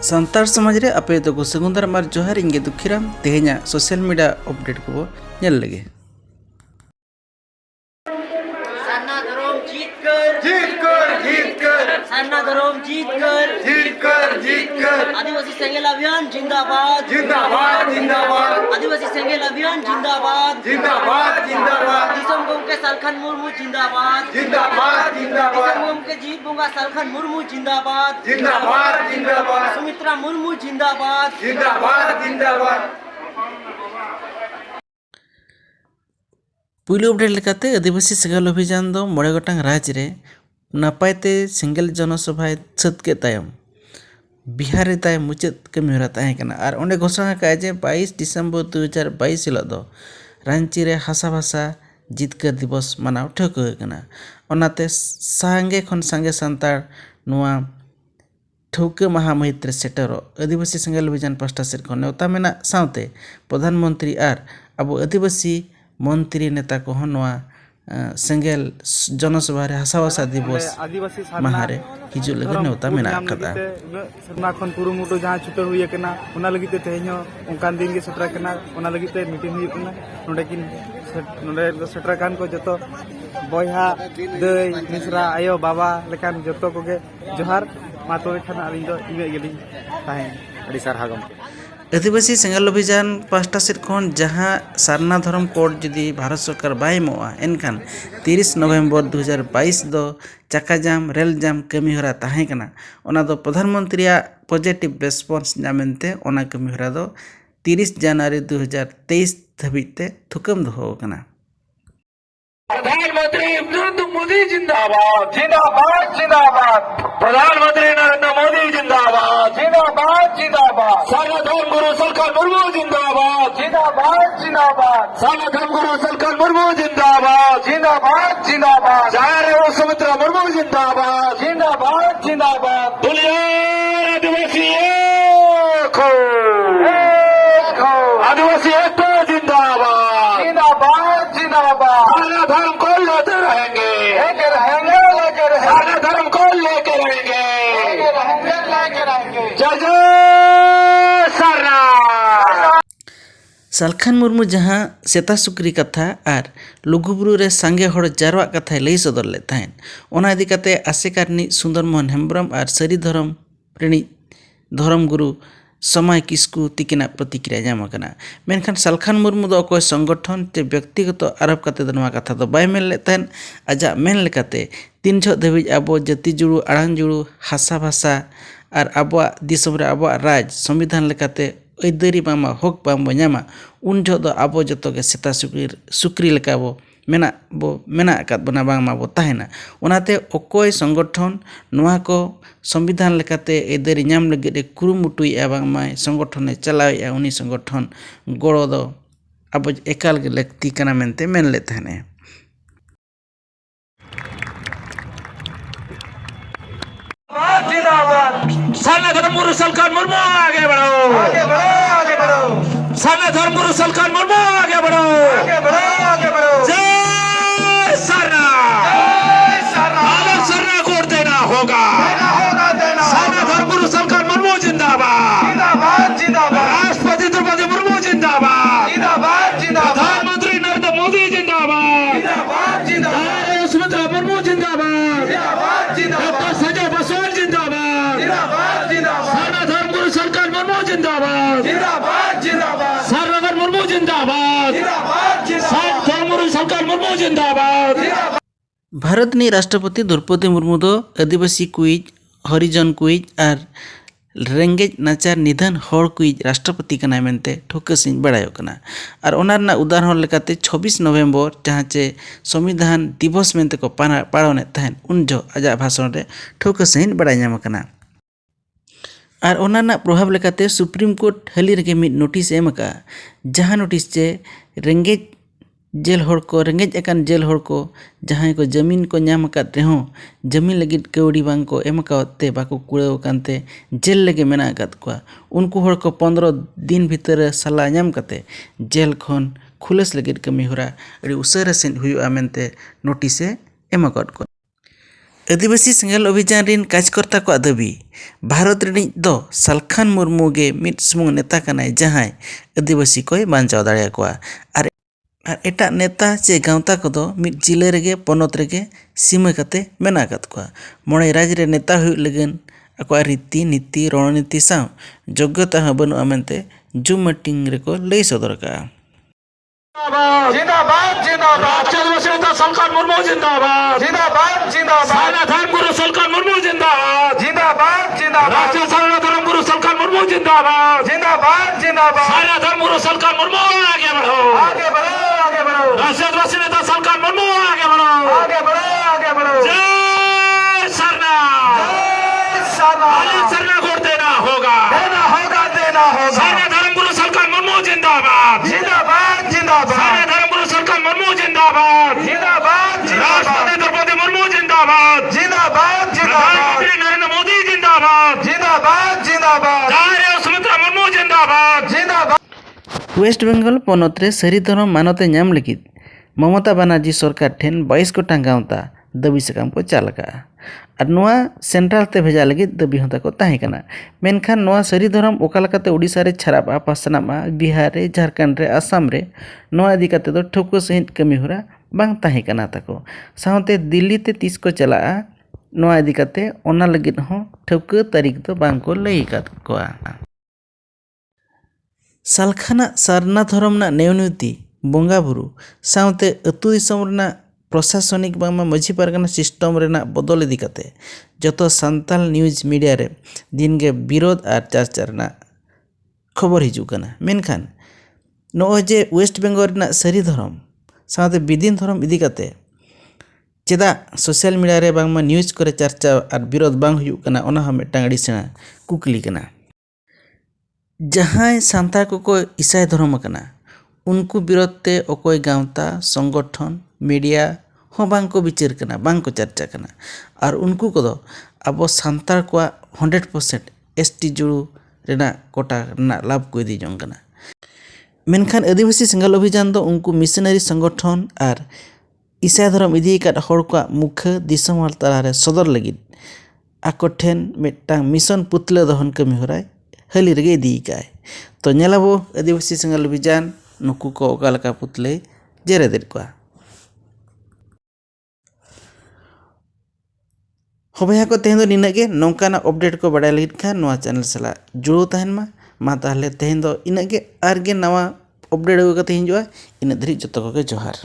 सान्ताड़ समाज रे अपे तो को सगुंदर मार जोहार इंगे दुखिराम तेहेኛ सोशल मीडिया अपडेट को नेल लगे। सान्ना धर्म जीत कर सान्ना धर्म जीत कर आदिवासी सेंगेल अभियान जिंदाबाद आदिवासी सेंगेल अभियान जिंदाबाद दिसम गोमके सालखान मुर्मू जिंदाबाद दिसम गोमके जीत बोंगा सालखान मुर्मू जिंदाबाद सुमित्रा मुर्मू जिंदाबाद पुइलु अपडेट लेकाते आदिवासी सेंगेल अभियान दो मोड़े गोटांग राज्य रे नापायते सेंगेल जनसभा छत के तायम बिहार रे ताय मुचाद कमी हरा ताहे कना और ओंडे घोषणा का जे 22 दिसंबर 2022 हिलो दो रांची रे हासा भाषा जितकर दिवस मनाव ठक कना ओनाते सांगे खन सांगे सान्ताड़ नुआ ठौके महा महित रे सेटरो आदिवासी सेंगेल अभियान पास्टा सेर खन नेवता मेना सावते प्रधानमंत्री और अब आदिवासी मंत्री नेता को नुआ सेंगेल जनसभा रे हासा भाषा दिवस महारे हिजु लगे नेवता मेना कदा सरना खन कुरुमुटु जहां छुटे हुई कना ओना लगिते तेहेño ओंकान दिन के सेटर कना ओना लगिते मीटिंग हुई कना नोडे सेटर कान को जतो बयहा दई मिश्रा आयो बाबा लेकान जतो कोगे जोहार मा तोरे खाना अलिन दो इवे गेलिन ताहे अडी सारहा गमके आदिवासी सेंगेल अभियान पास्टा सेट खन जहां सारना धर्म कोड जदि भारत सरकार बाय एमोआ एनखान 30 नवंबर 2022 दो चाका जाम रेल जाम कमी हरा ताहे कना ओना दो प्रधानमंत्री पॉजिटिव रेस्पॉन्स नामेंते ओना कमी हरा दो 30 जनवरी 2023 धबिते थुकम दो कना। प्रधानमंत्री नरेंद्र मोदी जिंदाबाद प्रधानमंत्री नरेंद्र मोदी जिंदाबाद सारा धर्म गुरु सरकार मुर्मू जिंदाबाद सारा धर्म गुरु सरकार मुर्मू जिंदाबाद जय रे सुमित्रा मुर्मू जिंदाबाद बोलिए आदिवासी एक हो आदिवासी एक जिंदाबाद सारा धर्म को लेते रहेंगे सारा धर्म को लेके रहेंगे जय जय सरना। सालखान मुर्मू जहां सेता सुक्री कथा और लुगुबुरु रे सांगे हड़ जारवा कथा लई सदर ले ताहेन ओना इदी कते आसेकारनी सुंदर मोहन हेम्ब्रम और सरी धर्म रिणी धर्म गुरु समय किस्कू तिकिना प्रतिक्रिया जाम कना मेनखान सालखान मुर्मू दो अकोय संगठन ते व्यक्तिगत आरोप कते दो नवा कथा दो बाय मेन ले ताहेन आजा मेन लेकाते तीन झ धबिज आबो जाति जुड़ू आड़ांग जुड़ू हासा भाषा और आबो दिसम रे आबो राज संविधान लेकाते ऐदरी बामा हक बाम ब냐मा उन झ दो आबो जतो के सेता सुक्री लेका बो मेना अकाद बना बांगमा बो ताहेना ओनाते अकोय संगठन नवा को संविधान लेकाते ऐदरी नाम लगे कुरुमुटुई बांगमा संगठन चलावे उनी संगठन गड़ो दो आबो एकाल गे लक्ति कना मेनते मेन ले ताहेने। साला धर्म गुरु सरकार मुर्मू आगे बढ़ो साला धर्म गुरु सरकार मुर्मू आगे बढ़ो जय सरना सरना कोट देना होगा साला धर्म गुरु सरकार मुर्मू जिंदाबाद राष्ट्रपति द्रौपदी मुर्मू जिंदाबाद प्रधानमंत्री नरेंद्र मोदी जिंदाबाद सुमित्रा मुर्मू जिंदाबाद डॉक्टर संजय बसवाल सारा धर्म गुरु सरकार मुर्मू जिंदाबाद सारा मुर्मू जिंदाबाद सारा धर्म गुरु सरकार मुर्मू जिंदाबाद। भारत नी राष्ट्रपति द्रौपदी मुर्मू दो आदिवासी कुइज हरिजन कुइज और रेंगेज नाचार निधन हड़ कुइज राष्ट्रपति कना मेनते ठोकसिन बड़ायो कना और ओना रना उदाहरण लेकाते 26 नवंबर जहां चे संविधान दिवस मेनते को पालने ताहेन उन जो आजा भाषण रे ठोकसिन बड़ाय नाम कना और ओना प्रभाव लेकाते सुप्रीम कोर्ट हाली रेगे मिड नोटिस एम का जहां नोटिस चे रेंगेज जेल हड़ को रेंगेज अकान जेल हड़ को जहां को जमीन को नाम अकाद रेहो जमीन लगिद कौड़ी बांग को एम काते बाको कुड़ाव कानते जेल लगे मेना अकाद को उनको हड़ को 15 दिन भीतर सला नाम काते जेल खन खुलस लगिद कमी होरा अड़ी उसरा सेन हुयुआ मेनते नोटिस एम अकाद को आदिवासी सेंगेल अभियान रिन कार्यकर्ता को दाबी भारत रिनिज दो सालखान मुर्मू गे मिट सुमुंग नेता कनाय जहां आदिवासी कोय बांचाव दाड़े कोआ और एटा नेता चे गांवता को मिट जिले रेगे पनत रेगे सीमा कते मेना कत कोआ मोणे राज रे नेता हुई लगन अको रीति नीति रणनीति साव योग्यता हं बनुआ मेनते जूम मीटिंग रेको लई सदर का। जिंदाबाद जिंदाबाद राष्ट्रीय आदिवासी नेता सरकार मुर्मू जिंदाबाद जिंदाबाद जिंदाबाद सारना धर्म गुरु सरकार मुर्मू जिंदाबाद जिंदाबाद जिंदाबाद राष्ट्रीय सारना धर्म गुरु सरकार मुर्मू जिंदाबाद जिंदाबाद जिंदाबाद सारना धर्म गुरु सरकार मुर्मू आगे बढ़ो आगे बढ़ो आगे बढ़ो राष्ट्रीय आदिवासी नेता सरकार मुर्मू आगे बढ़ो आगे बढ़ो आगे बढ़ो जय सरना सरना वोट देना होगा देना होगा सारना धर्म गुरु सरकार मुर्मू जिंदाबाद जिंदाबाद जिंदाबाद सारना धर्म गुरु सरकार मुर्मू जिंदाबाद जिंदाबाद राष्ट्रपति द्रौपदी मुर्मू जिंदाबाद जिंदाबाद प्रधानमंत्री नरेंद्र मोदी जिंदाबाद जिंदाबाद जिंदाबाद सुमित्रा मुर्मू जिंदाबाद जिंदाबाद। वेस्ट बेंगल पनत रे सारी धरम मानते नाम लगित ममता बनर्जी सरकार ठेन 22 गोटांग गांवता दाबी सकाम को चालका और नोआ सेंट्रल ते भेजा लगित दाबी होता को ताहे कना मेनखान नोआ सारी धरम ओकालकाते ओडिशा रे छराबा पासनामा बिहार रे झारखंड रे आसाम रे नोआ इदी काते दो ठोको सहित कमी होरा बांग ताहे कना ताको सावते दिल्ली ते 30 को चला नोआ इदी काते ओना लगित हो ठोको तारीख दो बांग को लई कात कोआ। सालखाना सारना धरम ना नेवनुती बोंगा बुरु सावते अतु दिसम रना प्रशासनिक बांगमा मझी पारगाना सिस्टम रेना बदल इदी काते जतो सांताल न्यूज मीडिया रे दिन गे विरोध और चर्चा रेना खबर हिजू कना मेनखान नो जे वेस्ट बेंगल रेना सारी धरम सावते बिदिन धरम इदी काते चेदा सोशल मीडिया रे बांगमा न्यूज करे चर्चा और विरोध बांग हुयू कना ओना हम मिटांग अड़ी सेना कुकली कना जहां सांताल को ईसाई धर्म कना उनको विरोध ते अकोय गांवता संगठन मीडिया हो बांग को विचार कना बांग को चर्चा कना और उनको को दो अब सांताल को 100% एसटी जुड़ू रेना कोटा रेना लाभ को इदी जोंग कना मेनखान आदिवासी सेंगल अभियान दो उनको मिशनरी संगठन और ईसाई धर्म इदी का हर को मुख्य दिसम हर तलारे सदर लगित आको ठेन मिटांग मिशन पुतले दहन कमी होराय हली रेगे इदी काय तो नेलाबो आदिवासी सेंगल अभियान नुकु को ओकालका पुतले जेरे देर को हबया को तेहें दो निनागे नौकाना अपडेट को बड़ाय लगित खान नवा चैनल सला जुड़ो तहन मा ताहले तेहें दो इनागे आरगे नवा अपडेट अगु कते हिजुआ इन धरी जतो को जोहार।